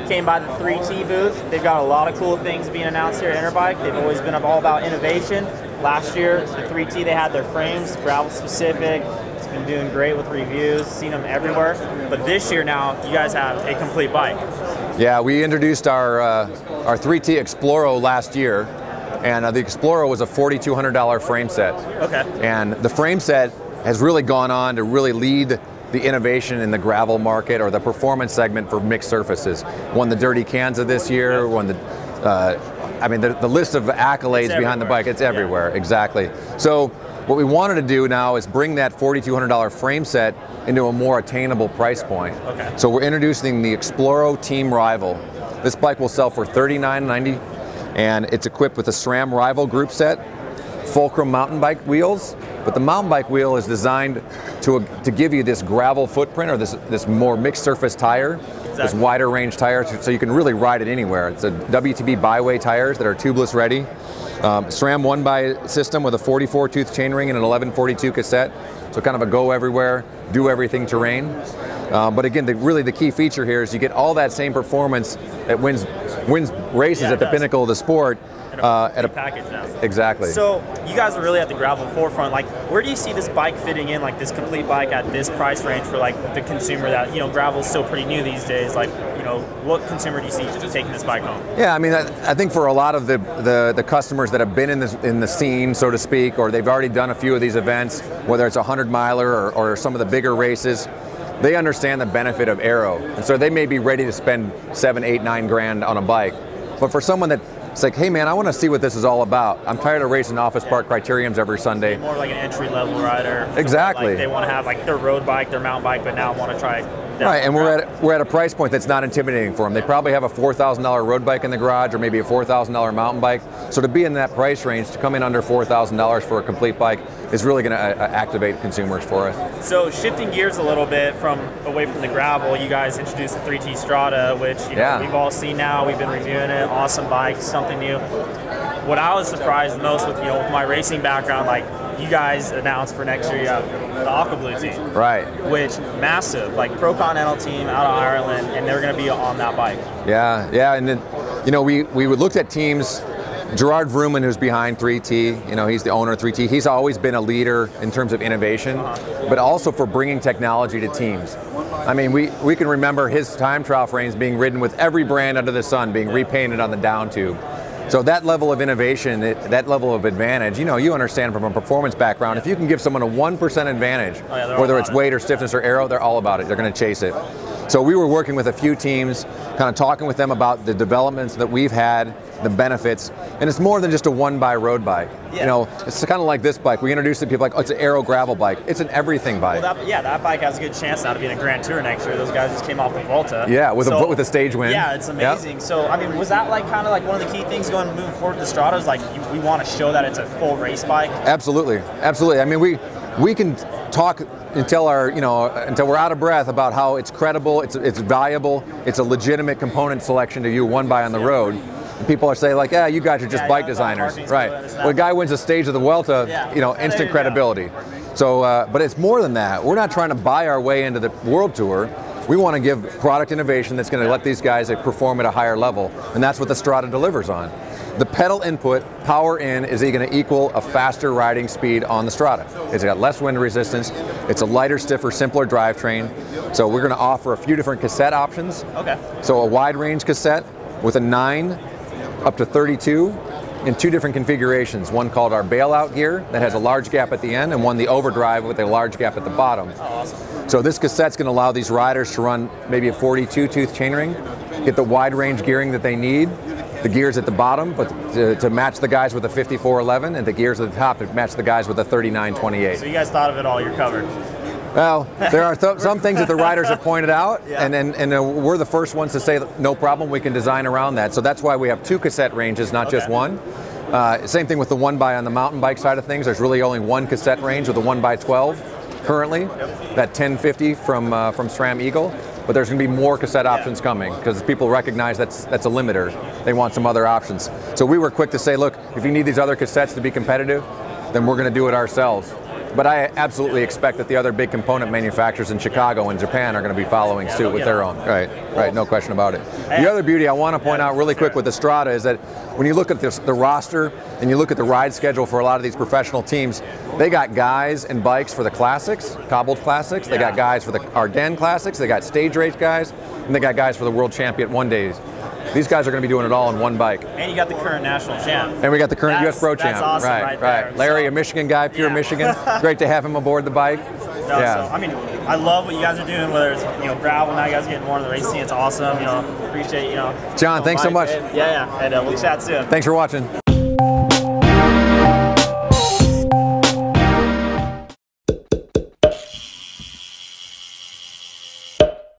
came by the 3T booth. They've got a lot of cool things being announced here at Interbike. They've always been all about innovation. Last year, the 3T, they had their frames, gravel specific. It's been doing great with reviews, seen them everywhere. But this year now, you guys have a complete bike. Yeah, we introduced our 3T Exploro last year, and the Exploro was a $4,200 frame set. Okay. And the frame set has really gone on to really lead the innovation in the gravel market or the performance segment for mixed surfaces. Won the Dirty Kansas this year, won the, I mean, the list of accolades behind the bike, it's everywhere, exactly. So what we wanted to do now is bring that $4,200 frame set into a more attainable price point. Okay. So we're introducing the Exploro Team Rival. This bike will sell for $39.90, and it's equipped with a SRAM Rival group set, Fulcrum mountain bike wheels, but the mountain bike wheel is designed to give you this gravel footprint, or this more mixed surface tire, this wider range tire, so you can really ride it anywhere. It's a WTB byway tires that are tubeless ready. SRAM 1x system with a 44 tooth chainring and an 1142 cassette, so kind of a go everywhere, do everything terrain. But again, really the key feature here is you get all that same performance that wins races at the pinnacle of the sport. At a package now. Exactly. So you guys are really at the gravel forefront. Like, where do you see this bike fitting in, like this complete bike at this price range for like the consumer that, you know, gravel's still pretty new these days. Like, you know, what consumer do you see taking this bike home? Yeah, I mean, I think for a lot of the customers that have been in the scene, so to speak, or they've already done a few of these events, whether it's a 100-miler or some of the bigger races, they understand the benefit of aero, and so they may be ready to spend 7, 8, 9 grand on a bike. But for someone that it's like, hey man, I want to see what this is all about. I'm tired of racing office park criteriums every Sunday. More like an entry-level rider. Exactly. Like they want to have like their road bike, their mountain bike, but now want to try. Right, and we're at a price point that's not intimidating for them. They probably have a $4,000 road bike in the garage, or maybe a $4,000 mountain bike. So to be in that price range, to come in under $4,000 for a complete bike, is really going to activate consumers for us. So shifting gears a little bit away from the gravel, you guys introduced the 3T Strada, which we've all seen now. We've been reviewing it. Awesome bike, something new. What I was surprised most with, with my racing background, like you guys announced for next year you have the Aqua Blue team. Right. Which massive, like Pro Continental team out of Ireland, and they're going to be on that bike. Yeah, and then we looked at teams. Gerard Vrooman, who's behind 3T, he's the owner of 3T. He's always been a leader in terms of innovation, but also for bringing technology to teams. I mean, we can remember his time trial frames being ridden with every brand under the sun, being repainted on the down tube. So that level of innovation, that level of advantage, you understand from a performance background, if you can give someone a 1% advantage, whether it's weight or stiffness or aero, they're all about it. They're going to chase it. So we were working with a few teams, kind of talking with them about the developments that we've had, the benefits, and it's more than just a one-by road bike. Yeah. It's kind of like this bike. We introduced it to people like, oh, it's an aero gravel bike. It's an everything bike. Well, that bike has a good chance now to be in a Grand Tour next year. Those guys just came off the Volta. Yeah, with a stage win. Yeah, it's amazing. Yep. So, I mean, was that like kind of like one of the key things moving forward with the Stradas? Like, we want to show that it's a full race bike? Absolutely, absolutely. I mean, we can talk until we're out of breath about how it's credible, it's valuable, it's a legitimate component selection to you one by on the road. And people are saying like, yeah, you guys are just bike designers, right? When a guy wins a stage of the Vuelta, instant credibility. So, but it's more than that. We're not trying to buy our way into the World Tour. We want to give product innovation that's going to let these guys perform at a higher level, and that's what the Strada delivers on. The pedal input, power in, is going to equal a faster riding speed on the Strada. It's got less wind resistance, it's a lighter, stiffer, simpler drivetrain. So we're going to offer a few different cassette options. Okay. So a wide range cassette with a 9 up to 32 in 2 different configurations. One called our bailout gear that has a large gap at the end, and one the overdrive with a large gap at the bottom. Oh, awesome. So this cassette's going to allow these riders to run maybe a 42 tooth chainring, get the wide range gearing that they need, the gears at the bottom, but to match the guys with a 5411, and the gears at the top to match the guys with a 3928. So you guys thought of it all, you're covered. Well, there are some things that the riders have pointed out, and we're the first ones to say, no problem, we can design around that. So that's why we have 2 cassette ranges, not just one. Same thing with the 1x on the mountain bike side of things. There's really only 1 cassette range with a 1x12 currently, that 1050 from SRAM Eagle. But there's going to be more cassette options coming because people recognize that's a limiter. They want some other options. So we were quick to say, look, if you need these other cassettes to be competitive, then we're going to do it ourselves. But I absolutely expect that the other big component manufacturers in Chicago and Japan are going to be following suit with their own. Right, no question about it. The other beauty I want to point out really quick with the Strada is that when you look at the roster and you look at the ride schedule for a lot of these professional teams, they got guys and bikes for the classics, cobbled classics. They got guys for the Ardennes classics. They got stage race guys, and they got guys for the World Champion one days. These guys are going to be doing it all in one bike. And you got the current national champ. And we got the current US Pro champ. That's awesome right there. Larry, a Michigan guy, pure Michigan. Great to have him aboard the bike. So, I mean, I love what you guys are doing, whether it's, gravel, now you guys are getting more in the race scene. It's awesome. Appreciate, John, thanks so much. And we'll chat soon. Thanks for watching.